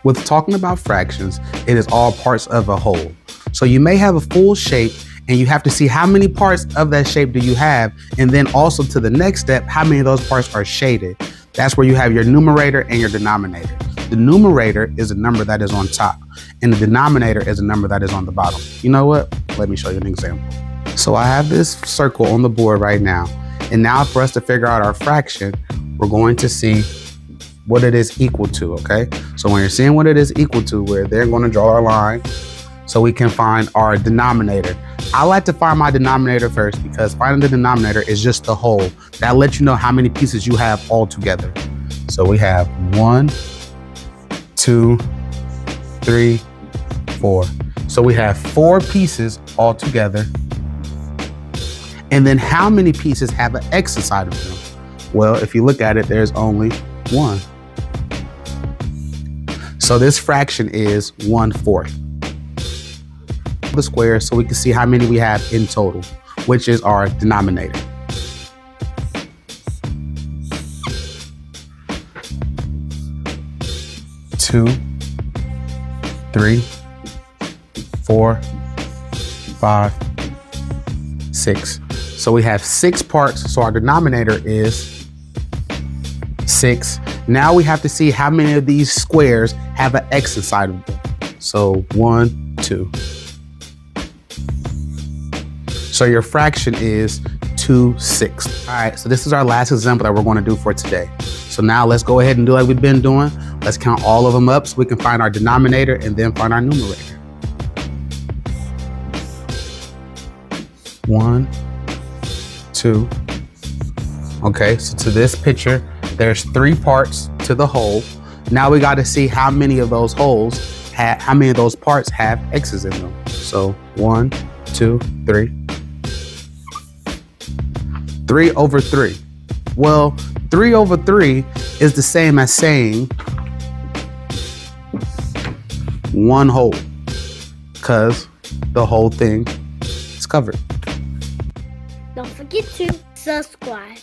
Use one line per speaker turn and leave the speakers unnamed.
With talking about fractions, it is all parts of a whole. So you may have a full shape and you have to see how many parts of that shape do you have, and then also to the next step, how many of those parts are shaded. That's where you have your numerator and your denominator. The numerator is a number that is on top, and the denominator is a number that is on the bottom. You know what? Let me show you an example. So I have this circle on the board right now, and now for us to figure out our fraction, we're going to see what it is equal to, okay? So when you're seeing what it is equal to, we're then going to draw our line so we can find our denominator. I like to find my denominator first because finding the denominator is just the whole. That lets you know how many pieces you have all together. So we have 1, 2, 3, 4. So we have 4 pieces all together. And then how many pieces have an X inside of them? Well, if you look at it, there's only 1. So this fraction is 1/4. The square so we can see how many we have in total, which is our denominator. Two, 3, 4, 5, 6. So we have 6 parts, so our denominator is 6. Now we have to see how many of these squares have an X inside of them. So 1, 2. So your fraction is 2/6. All right, so this is our last example that we're going to do for today. So now let's go ahead and do like we've been doing. Let's count all of them up so we can find our denominator and then find our numerator. 1, 2. Okay, so to this picture, there's 3 parts to the whole. Now we got to see how many of those holes, how many of those parts have X's in them. So 1, 2, 3. 3/3. Well, 3/3 is the same as saying 1 whole, because the whole thing is covered.
Don't forget to subscribe.